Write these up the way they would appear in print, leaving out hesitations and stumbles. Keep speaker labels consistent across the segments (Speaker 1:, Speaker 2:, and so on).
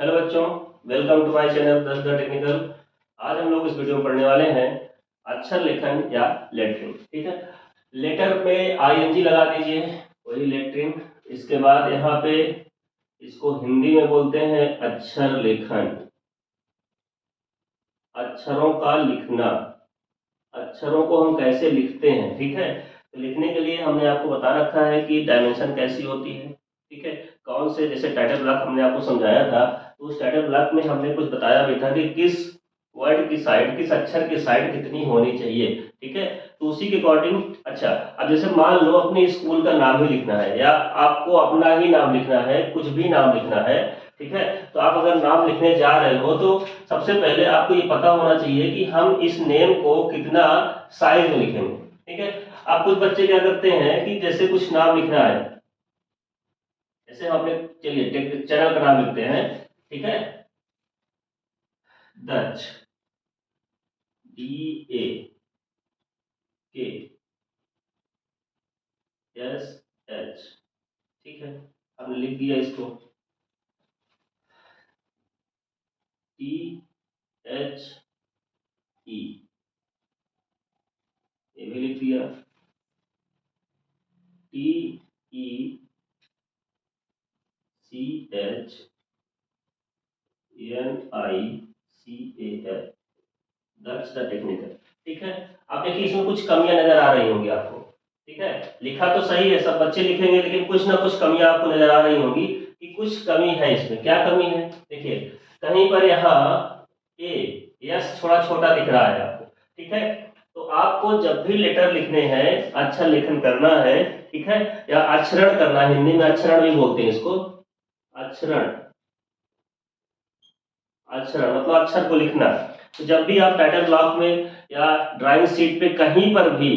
Speaker 1: Hello बच्चों, welcome to my channel दस the technical. आज हम लोग इस वीडियो में पढ़ने वाले हैं अक्षर लेखन या लेटरिंग। ठीक है, लेटर पे आईएनजी लगा दीजिए, वही लेटरिंग। इसके बाद यहाँ पे इसको हिंदी में बोलते हैं अक्षर लेखन, अक्षरों का लिखना, अक्षरों को हम कैसे लिखते हैं। ठीक है, तो लिखने के लिए हमने आपको बता रखा है कि डायमेंशन कैसी होती है। ठीक है, कौन से, जैसे टाइटल ब्लॉक हमने आपको समझाया था, तो उस टाइटल ब्लॉक में हमने कुछ बताया भी था कि किस वर्ड की साइड, किस अक्षर की साइड कितनी होनी चाहिए। ठीक है, तो उसी के अकॉर्डिंग। अच्छा, अब जैसे मान लो अपने स्कूल का नाम ही लिखना है या आपको अपना ही नाम लिखना है, कुछ भी नाम लिखना है। ठीक है, तो आप अगर नाम लिखने जा रहे हो तो सबसे पहले आपको ये पता होना चाहिए कि हम इस नेम को कितना साइज में लिखेंगे। ठीक है, आप कुछ बच्चे क्या करते हैं कि जैसे कुछ नाम लिखना है, जैसे हम अपने, चलिए चैनल का नाम लिखते हैं। ठीक है, दच, DAKSH। ठीक है, हमने लिख दिया इसको, THE, ये भी लिख दिया, TECHNICAL, दैट्स द टेक्निकल। ठीक है, अब देखिए इसमें कुछ कमियां नजर आ रही होंगी आपको। ठीक है, लिखा तो सही है, सब बच्चे लिखेंगे, लेकिन कुछ ना कुछ कमियां आपको नजर आ रही होंगी कि कुछ कमी है इसमें। क्या कमी है? देखिए, कहीं पर यहाँ ए, यस थोड़ा छोटा दिख रहा है आपको। ठीक है, तो आपको जब भी लेटर लिखने हैं, अक्षर लेखन करना है, ठीक है, या अक्षरण करना है, हिंदी में अक्षरण भी बोलते हैं इसको, अक्षरण, अक्षर मतलब अक्षर को लिखना। तो जब भी आप टाइटल ब्लॉक में या ड्राइंग शीट पे कहीं पर भी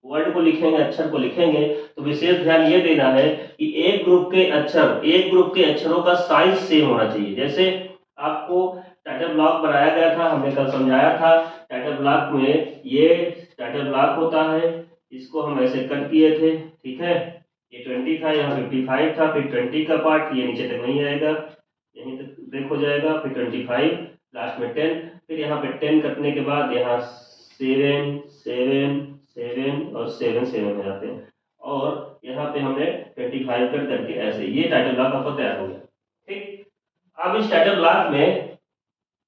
Speaker 1: वर्ड को लिखेंगे, अक्षर को लिखेंगे, तो विशेष ध्यान ये देना है कि एक ग्रुप के अक्षर, एक ग्रुप के अक्षरों का साइज सेम होना चाहिए। जैसे आपको टाइटल ब्लॉक बनाया गया था, हमने कल समझाया था, टाइटल ब्लॉक में ये टाइटल ब्लॉक होता है, इसको हम ऐसे कट किए थे। ठीक है, ये 20 था, यहाँ 55 था, फिर 20 का पार्ट ये नीचे तक नहीं आएगा, यहीं तक ब्रेक हो जाएगा, फिर 25, लास्ट में 10, फिर यहाँ पे 10 कटने के बाद यहाँ 7 7 7 और 7 7 हो जाते हैं, और यहाँ पे हमने 25 कट करके ऐसे ये टाइटल ब्लॉक आपका तैयार हो गया। ठीक, अब इस टाइटल ब्लॉक में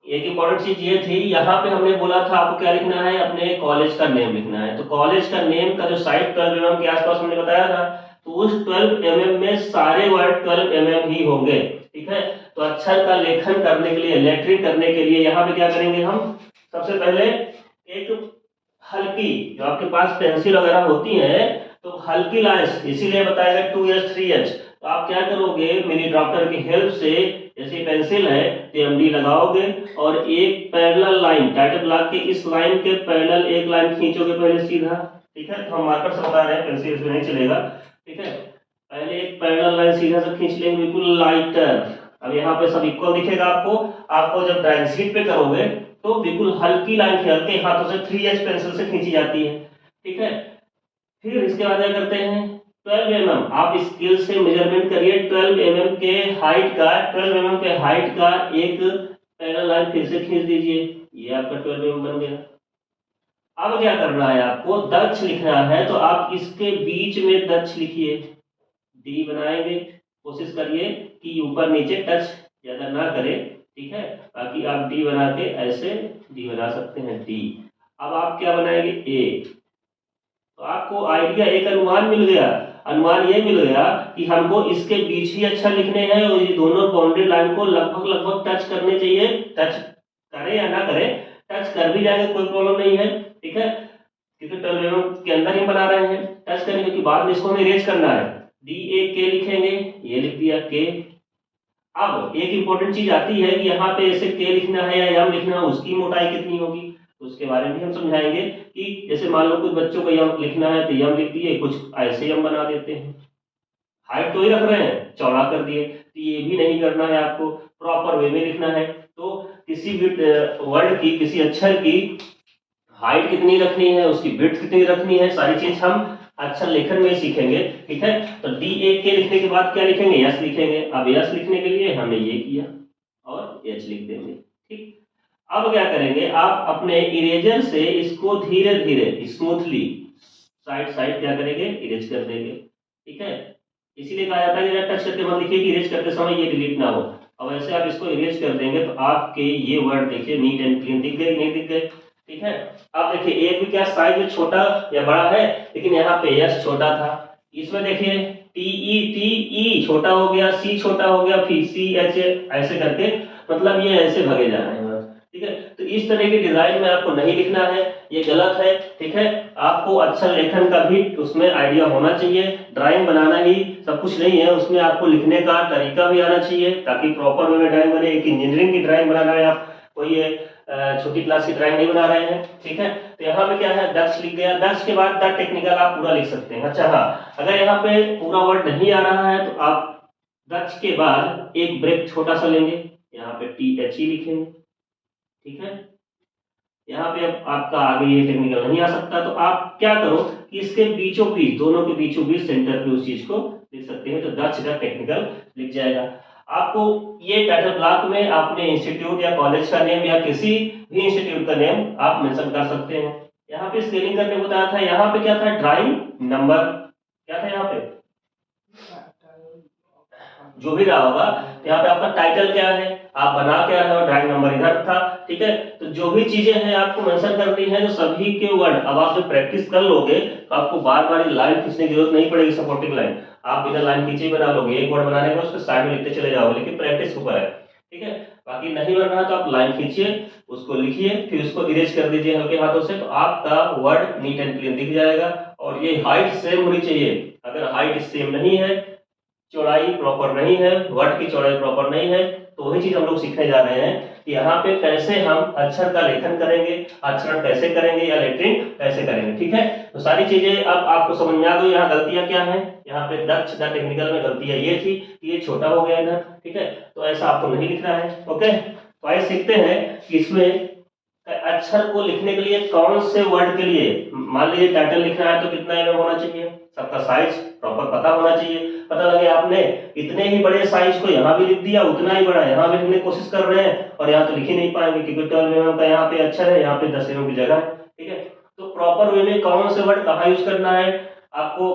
Speaker 1: एक इंपॉर्टेंट चीज ये थी, यहाँ पे हमने बोला था आपको क्या लिखना है, अपने कॉलेज का नेम लिखना है। तो कॉलेज का नेम का जो साइड 12 mm के आसपास हमने बताया था, तो उस 12 mm में सारे वर्ड 12 mm ही होंगे। ठीक है, तो अक्षर का लेखन करने के लिए, लेटरिंग करने के लिए यहाँ पे क्या करेंगे हम, सबसे पहले एक हल्की, जो आपके पास पेंसिल वगैरह होती है, तो हल्की लाइंस, इसीलिए बताएगा 2H 3H। तो आप क्या करोगे, मिनी ड्रॉप्टर की हेल्प से, जैसे पेंसिल है TMD लगाओगे और एक पैरेलल लाइन, टाइटल ब्लॉक के इस लाइन के पैरेलल एक लाइन खींचोगे पहले सीधा। ठीक है, तो हम मार्कर से बता रहे हैं, पेंसिल से नहीं चलेगा। ठीक है, पहले एक पैरेलल लाइन सीधा से खींच लेंगे, बिल्कुल लाइटर। अब यहाँ पे सब इक्वल दिखेगा आपको। आपको जब ड्राइंग शीट पे करोगे तो बिल्कुल हल्की लाइन, हल्के हाथों से 3H पेंसिल से खींची जाती है। ठीक है, फिर इसके बाद क्या करते हैं, 12 mm आप स्केल से मेजरमेंट करिए, 12 mm के हाइट का, 12 mm के हाइट का एक पैरेलल लाइन फिर से खींच दीजिए, ये आपका 12 mm बन गया। अब क्या करना है, आपको दक्ष लिखना है, तो आप इसके बीच में दक्ष लिखिए, डी बनाएंगे, कोशिश करिए कि ऊपर नीचे टच ज्यादा ना करे। ठीक है, बाकी आप डी बना के ऐसे डी बना सकते हैं, डी। अब आप क्या बनाएंगे, ए। तो आपको आइडिया, एक अनुमान मिल गया। अनुमान ये मिल गया कि हमको इसके बीच ही अक्षर लिखने हैं, और ये दोनों बाउंड्री लाइन को लगभग लगभग टच करने चाहिए। टच करे या ना करे, टच कर भी जाएंगे कोई प्रॉब्लम नहीं है। ठीक है, क्योंकि 12 mm के अंदर ही बना रहे हैं, टच करने के बाद में इसको हमें इरेज करना है, DAK लिखेंगे, ये लिख दिया के। अब एक इंपॉर्टेंट चीज आती है कि यहाँ पे ऐसे के लिखना है या यम लिखना है, उसकी मोटाई कितनी होगी, तो उसके बारे में हम समझाएंगे कि जैसे मान लो कुछ बच्चों को यम लिखना है तो यम लिख दिए, कुछ ऐसे यम बना देते हैं, हाइट तो ही रख रहे हैं, चौड़ा कर दिए। तो ये भी नहीं करना है, आपको प्रॉपर वे में लिखना है। तो किसी भी वर्ड की, किसी अक्षर की हाइट कितनी रखनी है, उसकी विड्थ कितनी रखनी है, सारी चीज हम अक्षर लेखन में सीखेंगे। ठीक है, तो DAK लिखने के बाद क्या लिखेंगे, यस लिखेंगे। अब यस लिखने के लिए हमने ये किया, एच लिख देंगे। ठीक, अब क्या करेंगे, आप अपने इरेजर से इसको धीरे धीरे स्मूथली साइड साइड क्या करेंगे, इरेज कर देंगे। ठीक है, इसीलिए कहा जाता है कि टच करके मत लिखिए कि इरेज करते समय ये डिलीट ना हो। अब ऐसे आप इसको इरेज कर देंगे तो आपके ये वर्ड देखिए नीट एंड क्लीन दिख गए, नहीं दिख गए। ठीक है, अब देखिए एक भी क्या साइज में छोटा या बड़ा है, लेकिन यहाँ पे एस छोटा था, इसमें देखिए टी ई छोटा हो गया, सी छोटा हो गया, फिर सी एच ऐसे करके, मतलब ये ऐसे भगे जा रहे हैं। ठीक है, तो इस तरह के डिजाइन में आपको नहीं लिखना है, ये गलत है। ठीक है, आपको अक्षर लेखन का भी उसमें आइडिया होना चाहिए। ड्राइंग बनाना ही सब कुछ नहीं है, उसमें आपको लिखने का तरीका भी आना चाहिए ताकि प्रॉपर वे में ड्राइंग बने। एक इंजीनियरिंग की ड्राइंग बनाना है, आप कोई छोटी क्लास की ड्राइंग नहीं बना रहे हैं। ठीक है, तो यहाँ पे क्या है, दक्ष लिख गया, दक्ष के बाद द टेक्निकल आप पूरा लिख सकते हैं। अच्छा हाँ, अगर यहाँ पे पूरा वर्ड नहीं आ रहा है तो आप दक्ष के बाद एक ब्रेक छोटा सा लेंगे, यहाँ पे टी एच ई लिखेंगे। ठीक है, यहाँ पे अब आपका आगे ये टेक्निकल नहीं आ सकता, तो आप क्या करो कि इसके बीचों बीच, दोनों के बीचों बीच सेंटर पे उस चीज को लिख सकते हैं, तो दक्ष का टेक्निकल लिख जाएगा। आपको ये टाइटल ब्लॉक में आपने इंस्टीट्यूट या कॉलेज का नेम या किसी भी इंस्टीट्यूट का नेम आप मेंशन कर सकते हैं। यहाँ पे स्केलिंग करने को बताया था, यहाँ पे क्या था, ड्राइंग नंबर क्या था, यहाँ पे जो भी रहा होगा, यहाँ पे आपका टाइटल क्या है, आप बना क्या रहे हो, ड्राइंग नंबर इधर था। ठीक है, तो जो भी चीजें हैं आपको मेंशन करनी है, तो सभी के वर्ड अब आप जब प्रैक्टिस कर लोगे तो आपको बार बार लाइन खींचने की जरूरत नहीं पड़ेगी। सपोर्टिंग लाइन आप बिना लाइन खींचे ही बना लोगे, एक वर्ड बनाने के बाद उसके साइड में लिखते चले जाओगे, लेकिन प्रैक्टिस ऊपर है। ठीक है, बाकी नहीं बन रहा तो आप लाइन खींचिए, उसको लिखिए, फिर उसको इरेज कर दीजिए हल्के हाथों से, तो आपका वर्ड नीट एंड क्लीन दिख जाएगा। और ये हाइट सेम होनी चाहिए, अगर हाइट सेम नहीं है, चौड़ाई प्रॉपर नहीं है, वर्ड की चौड़ाई प्रॉपर नहीं है, तो वही चीज हम लोग सीखने जा रहे हैं कि यहाँ पे कैसे हम अक्षर का लेखन करेंगे, अक्षरण कैसे करेंगे या लेटरिंग कैसे करेंगे। ठीक है, तो सारी चीजें अब आपको समझ में आ गई। यहाँ गलतियां क्या है, यहाँ पे दक्ष द टेक्निकल में गलतियां ये थी कि ये छोटा हो गया इधर। ठीक है, तो ऐसा आपको नहीं लिखना है। ओके, तो आइए सीखते हैं कि इसमें अक्षर को लिखने के लिए कौन से वर्ड के लिए, मान लीजिए टाइटल लिखना है तो कितना एमएम होना चाहिए, सबका साइज प्रॉपर पता होना चाहिए। पता लगे आपने इतने ही बड़े साइज को यहाँ भी लिख दिया, उतना ही बड़ा यहाँ भी लिखने की कोशिश कर रहे हैं और यहाँ तो लिख ही नहीं पाएंगे क्योंकि 12 एमएम का यहाँ पे अक्षर है, यहाँ पे 10 एमएम की जगह है। ठीक है, तो प्रॉपर वे में कौन से वर्ड कहाँ यूज करना है, आपको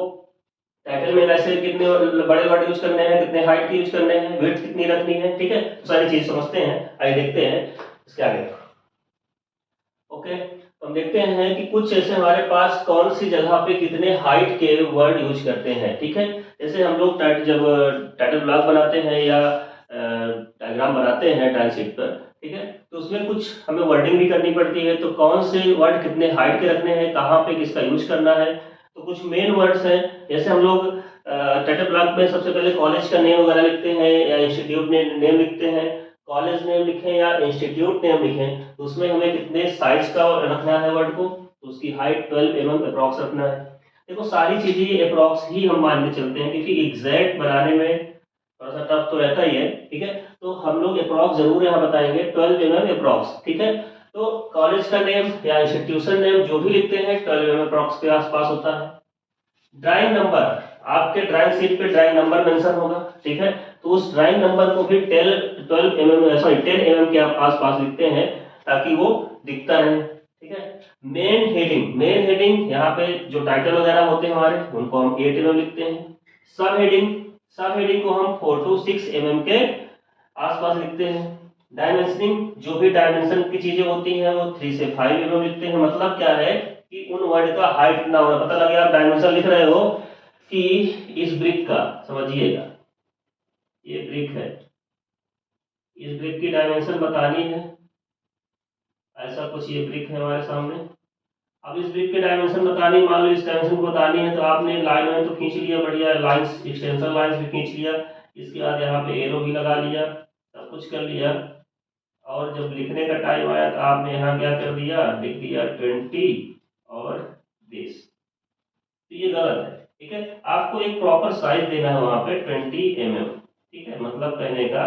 Speaker 1: टाइटल में कैसे कितने बड़े वर्ड यूज करने हैं, कितने हाइट के यूज करने हैं, विड्थ कितनी रखनी है। ठीक है, तो सारी चीज समझते हैं, आइए देखते हैं इसके आगे। ओके, तो हम देखते हैं कि कुछ ऐसे हमारे पास कौन सी जगह पे कितने हाइट के वर्ड यूज करते हैं। ठीक है, जैसे हम लोग जब टाइटल ब्लॉक बनाते हैं या डायग्राम बनाते हैं ड्राइंग शीट पर, ठीक है, तो उसमें कुछ हमें वर्डिंग भी करनी पड़ती है, तो कौन से वर्ड कितने हाइट के रखने हैं, कहाँ पे किसका यूज करना है। तो कुछ मेन वर्ड्स हैं, जैसे हम लोग टाइटल ब्लॉक में सबसे पहले कॉलेज का नेम वगैरह लिखते हैं या इंस्टीट्यूट नेम लिखते हैं। कॉलेज नेम लिखें या इंस्टीट्यूट नेम लिखें तो उसमें हमें कितने साइज का रखना है वर्ड को, तो उसकी हाइट 12 एमएम अप्रॉक्स रखना है। देखो सारी चीजें अप्रॉक्स ही हम मान के चलते हैं क्योंकि एग्जैक्ट बनाने में थोड़ा सा टफ तो रहता ही है। ठीक है, तो हम लोग अप्रॉक्स जरूर यहाँ बताएंगे 12 एमएम अप्रॉक्स। ठीक है, तो कॉलेज का नेम या इंस्टीट्यूशन नेम जो भी लिखते हैं 12 एमएम अप्रॉक्स के आसपास होता है। ड्राइंग नंबर, आपके ड्राइंग शीट पे ड्राइंग नंबर मेंशन होगा। ठीक है, तो उस ड्राइंग नंबर को भी 10 एमएम के आप आसपास लिखते हैं ताकि वो दिखता रहे। ठीक है, मेन हेडिंग यहाँ पे जो टाइटल वगैरह होते हैं हमारे उनको हम 8 एमएम लिखते हैं। सब हेडिंग को हम 4 to 6 एमएम के आसपास लिखते हैं। डायमेंशनिंग, जो भी डायमेंशन की चीजें होती हैं वो 3 से 5 एमएम लिखते हैं। मतलब क्या है कि उन वर्ड का हाइट ना होना, पता लगे आप डायमेंशन लिख रहे हो कि इस ब्रिक का, समझिएगा ये ब्रिक है, इस ब्रिक की डायमेंशन बतानी है, ऐसा कुछ ये ब्रिक है हमारे सामने। अब इस ब्रिक की डायमेंशन बतानी, मान लो इस डायमेंशन को बतानी है तो आपने लाइन में तो खींच लिया, बढ़िया लाइंस, एक्सटेंशन लाइंस भी खींच लिया, इसके बाद यहाँ पे एरो भी लगा लिया, सब कुछ कर लिया। और जब लिखने का टाइम आया तो आपने यहाँ क्या कर दिया, लिख दिया 20 और 20। तो ये गलत है। ठीक है, आपको एक प्रॉपर साइज देना है वहां पे 20 एमएम। ठीक है, मतलब कहने का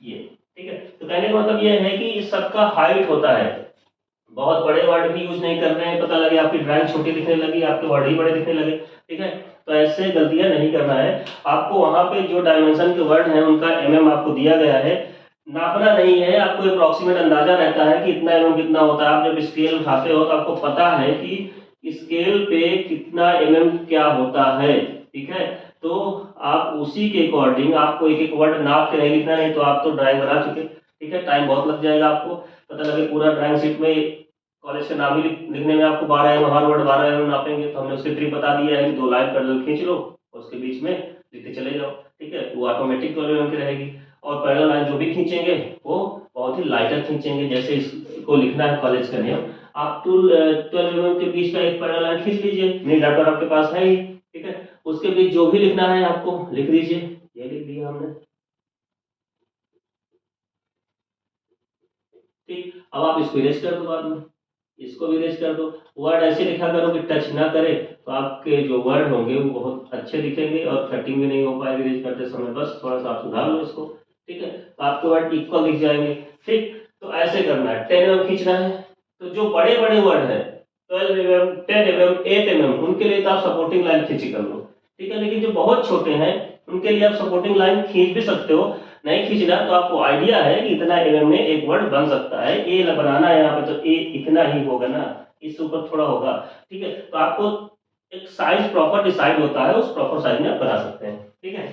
Speaker 1: ये। ठीक है, तो कहने का मतलब ये है कि इस सबका हाइट होता है, बहुत बड़े वर्ड भी यूज नहीं कर रहे हैं, पता लगे आपकी ड्राइंग छोटी दिखने लगी, आपके वर्ड ही बड़े दिखने लगे। ठीक है, तो ऐसे गलतियां नहीं करना है। आपको वहां पे जो डायमेंशन के वर्ड हैं उनका एमएम आपको दिया गया है, नापना नहीं है, आपको अप्रोक्सीमेट अंदाजा रहता है कि इतना mm कितना होता है। आप जब स्केल उठाते हो तो आपको पता है कि स्केल पे कितना mm क्या होता है, ठीक है। तो आप उसी के अकॉर्डिंग आपको एक एक वर्ड नाप के नहीं लिखना, नहीं तो आप तो ड्राइंग बना चुके, ठीक है। टाइम बहुत लग जाएगा आपको, पता लगे पूरा ड्राइंग शीट में कॉलेज का नाम ही लिखने में आपको 12 mm, हर वर्ड 12 mm नापेंगे। तो हमने उसकी ट्रिक बता दिया है कि 2 लाइन पैरेलल खींच लो और उसके बीच में लिखते चले जाओ, ठीक है। वो ऑटोमेटिक 12 mm की रहेगी। और पैरेलल लाइन जो भी खींचेंगे वो बहुत ही लाइटर खींचेंगे। जैसे इसको लिखना है कॉलेज का नेम, आप 12 mm के बीच का एक पैरेलल लाइन खींच लीजिए, मेरी डाटा आपके पास है ही, ठीक है। उसके बीच जो भी लिखना है आपको लिख दीजिए, ये लिख दिया हमने, ठीक। अब आप इसको इरेज कर दो, बाद में इसको भी इरेज कर दो। वर्ड ऐसे लिखा करो कि टच ना करे, तो आपके जो वर्ड होंगे वो बहुत अच्छे दिखेंगे और कटिंग भी नहीं हो पाएगी इरेज करते समय। बस थोड़ा सा आप सुधार लो इसको, ठीक है। तो आपके वर्ड इक्वल दिख जाएंगे, ठीक। तो ऐसे करना है। 10 mm खींचना है, तो जो बड़े बड़े वर्ड है 12 mm, 10 mm, 8 mm, उनके लिए तो आप सपोर्टिंग लाइन खींची कर लो, ठीक है। लेकिन जो बहुत छोटे हैं उनके लिए आप सपोर्टिंग लाइन खींच भी सकते हो। नहीं खींचना तो आपको आइडिया है कि इतना mm में एक वर्ड बन सकता है, ए बनाना है यहाँ पे तो ए इतना ही होगा ना, इससे ऊपर थोड़ा होगा, ठीक है। तो आपको एक साइज प्रॉपर डिसाइड होता है, उस प्रॉपर साइज में आप बना सकते हैं, ठीक है।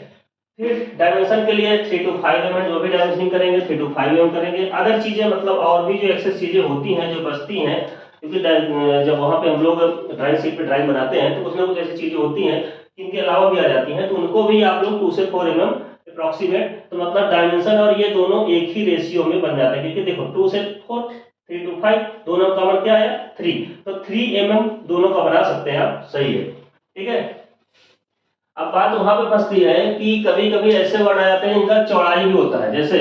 Speaker 1: फिर डायमेंशन के लिए 3 to 5 mm जो भी डायमेंशनिंग करेंगे 3 to 5 mm करेंगे। अदर चीजें मतलब और भी जो एक्सेस चीजें होती हैं जो बचती हैं, क्योंकि जब वहाँ पे हम लोग ड्राइंग शीट पे ड्राइंग बनाते हैं तो कुछ ना कुछ ऐसी चीजें होती हैं जिनके अलावा भी आ जाती हैं, तो उनको भी आप लोग 2 से 4 mm अप्रोक्सीमेट, तो मतलब डायमेंशन और ये दोनों एक ही रेशियो में बन जाते हैं। क्योंकि देखो 2 से 4, 3 to 5, दोनों का मतलब क्या है 3, तो 3 mm दोनों का बना सकते हैं आप, सही है, ठीक है। अब बात वहां पे फंसती है कि कभी कभी ऐसे वर्ड आ जाते हैं इनका चौड़ाई भी होता है, जैसे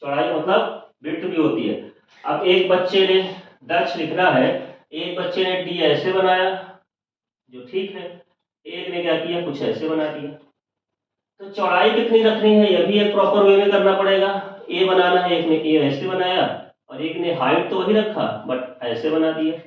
Speaker 1: चौड़ाई मतलब विड्थ भी होती है। अब एक बच्चे ने डच लिखना है, एक बच्चे ने डी ऐसे बनाया, जो ठीक है, एक ने क्या किया कुछ ऐसे बना दिया। तो चौड़ाई कितनी रखनी है यह भी एक प्रॉपर वे में करना पड़ेगा। ए बनाना है, एक ने ए ऐसे बनाया और एक ने हाइट तो वही रखा बट ऐसे बना दिया,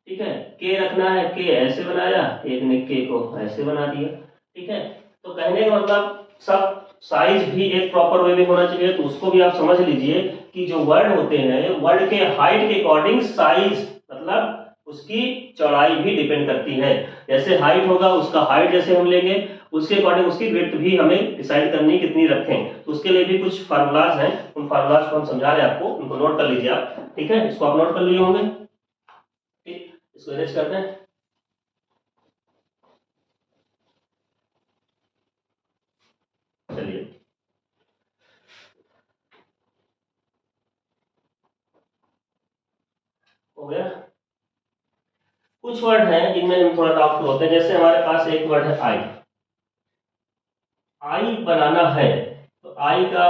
Speaker 1: ठीक है। के रखना है, के ऐसे बनाया, एक ने के को ऐसे बना दिया, ठीक है। तो कहने का मतलब सब साइज भी एक प्रॉपर वे में होना चाहिए। तो उसको भी आप समझ लीजिए कि जो वर्ड होते हैं वर्ड के हाइट के अकॉर्डिंग साइज मतलब उसकी चौड़ाई भी डिपेंड करती है। जैसे हाइट होगा उसका हाइट जैसे हम लेंगे उसके अकॉर्डिंग उसकी विड्थ भी हमें डिसाइड करनी कितनी रखें। तो उसके लिए भी कुछ फार्मूलाज हैं, उन फार्मूलाज को हम समझा रहे हैं आपको, उनको नोट कर लीजिए आप, ठीक है। इसको आप नोट कर लिए होंगे, ठीक। इसको अरेंज करते हैं, चलिए हो गया। कुछ वर्ड हैं जिनमें हम थोड़ा डाउटफुल होते हैं, जैसे हमारे पास एक वर्ड है आई, आई बनाना है, तो आई का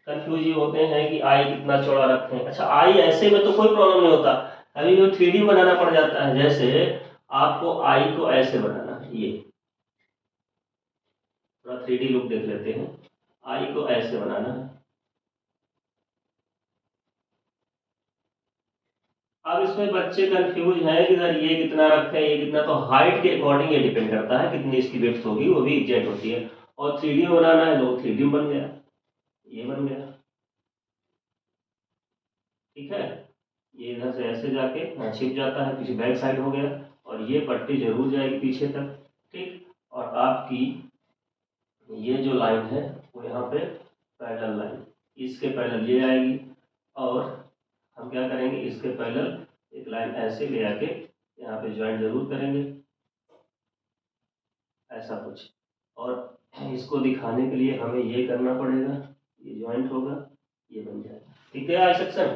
Speaker 1: कंफ्यूज ये होते हैं कि आई कितना चौड़ा रखें। अच्छा आई ऐसे में तो कोई प्रॉब्लम नहीं होता, अभी जो 3D बनाना पड़ जाता है। जैसे आपको आई को ऐसे बनाना है, ये थोड़ा 3D लुक देख लेते हैं, आई को ऐसे बनाना है। अब इसमें बच्चे कंफ्यूज हैं कि सर ये कितना रखें ये कितना, तो हाइट के अकॉर्डिंग ये डिपेंड करता है कितनी इसकी विड्थ होगी, वो भी एग्जैक्ट होती है। और 3D में बनाना है तो 3D में बन गया, ये बन गया, ठीक है। ये इधर से ऐसे जाके यहाँ छिप जाता है, पीछे बैक साइड हो गया और ये पट्टी जरूर जाएगी पीछे तक, ठीक। और आपकी ये जो लाइन है वो यहाँ पे पैरेलल लाइन, इसके पैरेलल ये आएगी और हम क्या करेंगे इसके पैरेलल एक लाइन ऐसे ले आके यहाँ पे ज्वाइंट जरूर करेंगे, ऐसा कुछ। और इसको दिखाने के लिए हमें ये करना पड़ेगा, ये ज्वाइंट होगा, ये बन जाएगा, ठीक है आई सेक्शन,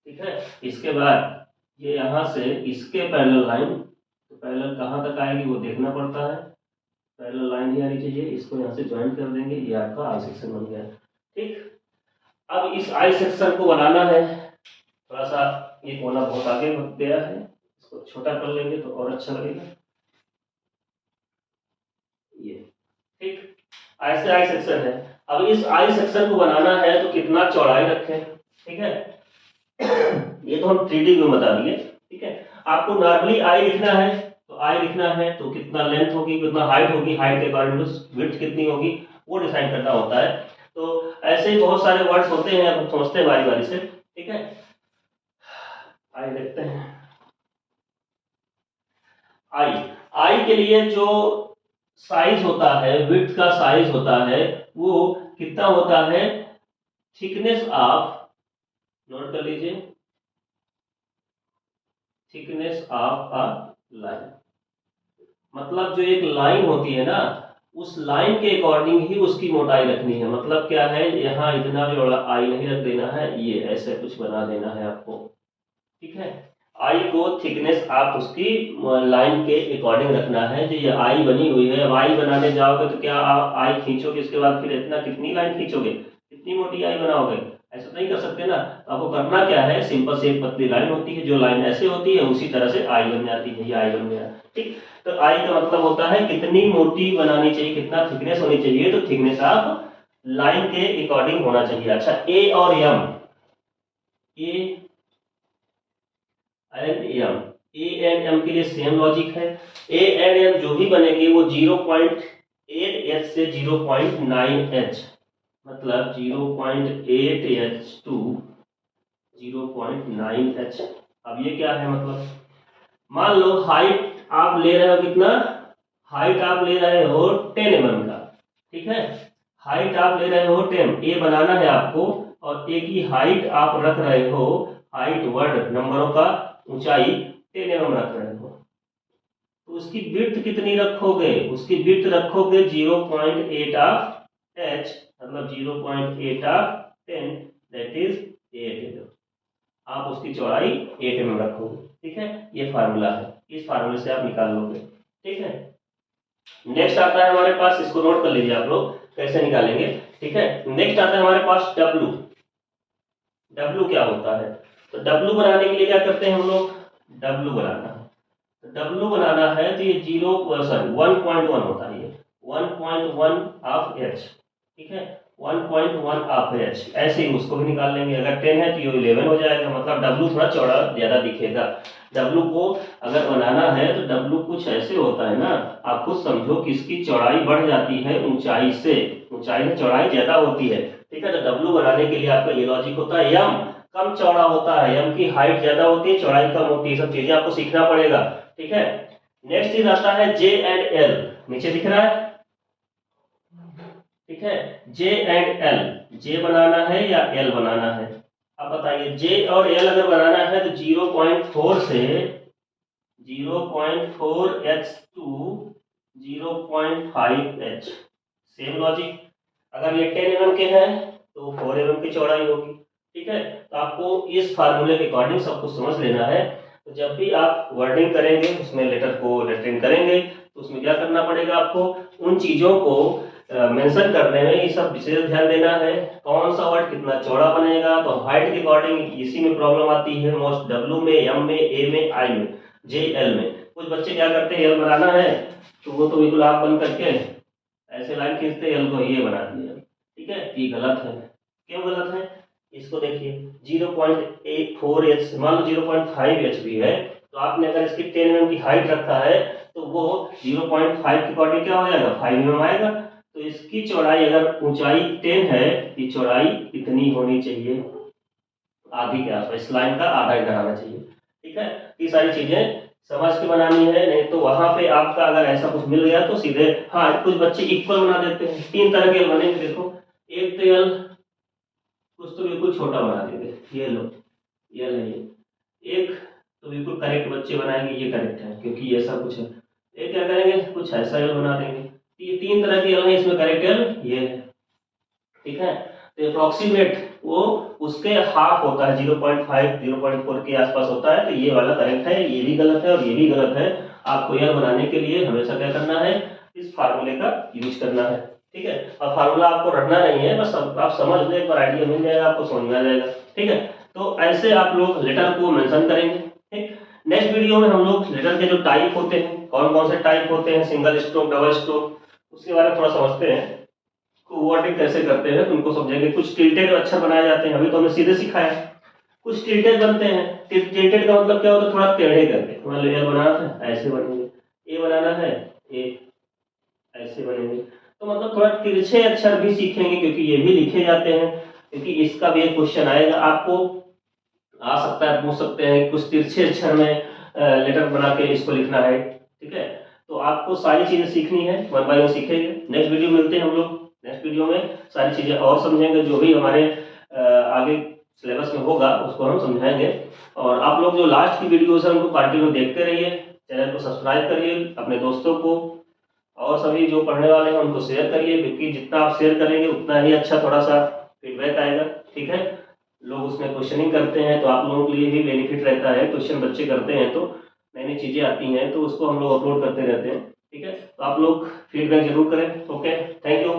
Speaker 1: ठीक है। इसके बाद ये यहाँ से इसके पैरेलल लाइन, तो पैरेलल कहाँ तक आएगी वो देखना पड़ता है, पैरेलल लाइन ही आनी चाहिए। इसको यहाँ से ज्वाइन कर देंगे, ये आपका आई सेक्शन बन गया, ठीक। अब इस आई सेक्शन को बनाना है, थोड़ा सा ये कोना बहुत आगे बढ़ गया है, इसको छोटा कर लेंगे तो और अच्छा लगेगा, ये ठीक। ऐसे आई सेक्शन है। अब इस आई सेक्शन को बनाना है तो कितना चौड़ाई रखें, ठीक है। ये तो हम 3D में बता दिए, ठीक है। आपको नॉर्मली आई लिखना है, तो आई लिखना है तो कितना लेंथ होगी कितना हाइट होगी, हाइट के अकॉर्डिंग विड्थ कितनी होगी वो डिसाइड करना होता है। तो ऐसे ही बहुत सारे वर्ड्स होते हैं, अब समझते हैं बारी बारी से। ठीक है, आइए देखते हैं। आई आई के लिए जो साइज होता है, विड्थ का साइज होता है, वो कितना होता है? थिकनेस ऑफ, नोट कर लीजिए, थिकनेस ऑफ अ लाइन। मतलब जो एक लाइन होती है ना, उस लाइन के अकॉर्डिंग ही उसकी मोटाई रखनी है। मतलब क्या है, यहाँ इतना जो आई नहीं रख देना है, ये ऐसे कुछ बना देना है आपको। ठीक है, आई को थिकनेस आप उसकी लाइन के अकॉर्डिंग रखना है। जो ये आई बनी हुई है, अब आई बनाने जाओगे तो क्या आप आई खींचोगे, इसके बाद फिर इतना कितनी लाइन खींचोगे, कितनी मोटी आई बनाओगे? ऐसा नहीं कर सकते ना। तो आपको करना क्या है, सिंपल से एक पतली लाइन होती है, जो लाइन ऐसे होती है उसी तरह से आई बन जाती है, ये आई बन गया। ठीक, तो आई का मतलब होता है कितनी मोटी बनानी चाहिए, कितना थिकनेस होनी चाहिए, तो थिकनेस आप लाइन के अकॉर्डिंग होना चाहिए। अच्छा, ए और M, A and M, A and M के लिए सेम लॉजिक है। ए एंड एम जो भी बनेगी वो 0.8h से 0.9h, मतलब 0.8h टू 0.9h। अब ये क्या है, मतलब मान लो हाइट आप ले रहे हो कितना, हाइट आप ले रहे हो 10 mm का। ठीक है, हाइट आप ले रहे हो 10, ए बनाना है आपको, और ए की हाइट आप रख रहे हो, हाइट वर्ड नंबरों का ऊंचाई 10 mm रख रहे हो, तो उसकी विड्थ कितनी रखोगे? उसकी विड्थ रखोगे 0.8 ऑफ एच, मतलब 0.8 ऑफ 10, दैट इज 8 mm। आप उसकी चौड़ाई 8 mm रखोगे। ठीक है, ये फार्मूला है, इस फार्मूले से आप निकाल लोगे। ठीक है, नेक्स्ट आता है हमारे पास, इसको नोट कर लीजिए आप लोग कैसे निकालेंगे। ठीक है, नेक्स्ट आता है हमारे पास डब्लू। डब्लू क्या होता है? तो डब्लू बनाने के लिए क्या करते हैं हम लोग, डब्लू बनाना है, तो डब्लू बनाना है तो ये 1.1 होता है, ये 1.1 ऑफ एच। ठीक है, 1.1 ऑफ एच, ऐसे ही उसको भी निकाल लेंगे। अगर 10 है तो ये 11 हो जाएगा, मतलब डब्लू थोड़ा चौड़ा ज्यादा दिखेगा। डब्लू को अगर बनाना है तो डब्लू कुछ ऐसे होता है ना, आप खुद समझो कि इसकी चौड़ाई बढ़ जाती है ऊंचाई से, ऊंचाई में चौड़ाई ज्यादा होती है। ठीक है, तो डब्लू बनाने के लिए आपका ये लॉजिक होता है, यम कम चौड़ा होता है, यम की हाइट ज्यादा होती है, चौड़ाई कम होती है, सब चीजें आपको सीखना पड़ेगा। ठीक है, नेक्स्ट चीज आता है जे एंड एल, नीचे दिख रहा है। ठीक है, जे एंड एल, जे बनाना है या एल बनाना है, आप बताइए। जे और एल अगर बनाना है तो 0.4 से 0.4h to 0.5h, same logic. अगर ये 10 mm के हैं तो 4 mm की चौड़ाई होगी। ठीक है, तो आपको इस फार्मूले के अकॉर्डिंग सब कुछ समझ लेना है। तो जब भी आप वर्डिंग करेंगे, उसमें लेटर को लेटरिन करेंगे, तो उसमें क्या करना पड़ेगा आपको, उन चीजों को मेंशन करने में ये सब विशेष ध्यान देना है। कौन सा वर्ड कितना चौड़ा बनेगा, तो हाइट के अकॉर्डिंग इसी में प्रॉब्लम आती है मोस्ट, डब्ल्यू में, एम में, ए में, आई में, जे एल में। कुछ बच्चे क्या करते हैं, एल बनाना है तो वो तो बिल्कुल आँख बंद करके ऐसे लाइन खींचते, एल को ये बना दिया। ठीक है, ये गलत है। क्यों गलत है, इसको देखिए, 0.84h, मान लो 0.5h भी है, तो आपने अगर इसकी 10 mm की हाइट रखा है तो वो 0.5 के अकॉर्डिंग क्या हो जाएगा, 5 mm आएगा। तो इसकी चौड़ाई, अगर ऊंचाई 10 है, ये चौड़ाई इतनी होनी चाहिए, आधी के आसपास, इस लाइन का आधा इधर आना चाहिए। ठीक है, ये सारी चीजें समझ के बनानी है, नहीं तो वहां पे आपका अगर ऐसा कुछ मिल गया तो सीधे, हाँ कुछ बच्चे इक्वल बना देते हैं, 3 तरह के बनेंगे, देखो एक तो यल, कुछ तो बिल्कुल छोटा बना देंगे, ये लो ये नहीं, एक तो बिल्कुल करेक्ट बच्चे बनाएंगे, ये करेक्ट है क्योंकि ये ऐसा कुछ है। एक क्या करेंगे, कुछ ऐसा यल बना देंगे। ये 3 तरह के यल है, इसमें करेक्ट यल ये है। ठीक है, तो अप्रोक्सीमेट वो उसके हाफ होता है, 0.5 0.4 के आसपास होता है, तो ये वाला करेक्ट है, ये भी गलत है और ये भी गलत है। आपको यह बनाने के लिए हमेशा क्या करना है, इस फार्मूले का यूज करना है। ठीक है, और फार्मूला आपको रटना नहीं है, बस आप समझ ले, एक बार आइडिया मिल जाएगा, आपको समझ में आ जाएगा। ठीक है, तो ऐसे आप लोग लेटर को मेंशन करेंगे। ठीक, नेक्स्ट वीडियो में हम लोग लेटर के जो टाइप होते हैं, कौन कौन से टाइप होते हैं, सिंगल स्ट्रोक, डबल स्ट्रोक, उसके बारे में थोड़ा समझते हैं, वर्डिंग कैसे करते हैं तो उनको समझेंगे। कुछ टिल्टेड अक्षर बनाए जाते हैं, अभी तो हमने सीधे सिखाया। कुछ टिल्टेड बनते हैं, टिल्टेड का मतलब क्या होता है, थोड़ा टेढ़े करके, मान लो ए बनाना है ऐसे बनेंगे, ए बनाना है ए ऐसे बनेंगे। तो मतलब थोड़ा तिरछे अक्षर भी सीखेंगे, क्योंकि ये भी लिखे जाते हैं, क्योंकि इसका भी एक क्वेश्चन आएगा आपको, आ सकता है, पूछ सकते हैं कुछ तिरछे अक्षर में लेटर बना के इसको लिखना है। ठीक है, तो आपको सारी चीजें सीखनी है, वन बाय वन सीखेंगे। नेक्स्ट वीडियो मिलते हैं हम लोग, नेक्स्ट वीडियो में सारी चीजें और समझेंगे, जो भी हमारे आगे सिलेबस में होगा उसको हम समझाएंगे। और आप लोग जो लास्ट की वीडियोस है उनको कंटिन्यू देखते रहिए, चैनल को सब्सक्राइब करिए, अपने दोस्तों को और सभी जो पढ़ने वाले हैं उनको शेयर करिए, क्योंकि जितना आप शेयर करेंगे उतना ही अच्छा थोड़ा सा फीडबैक आएगा। ठीक है, लोग उसमें क्वेश्चनिंग करते हैं तो आप लोगों के लिए भी बेनिफिट रहता है, क्वेश्चन बच्चे करते हैं तो नई नई चीज़ें आती हैं तो उसको हम लोग अपलोड करते रहते हैं। ठीक है, तो आप लोग फीडबैक जरूर करें। Okay, thank you.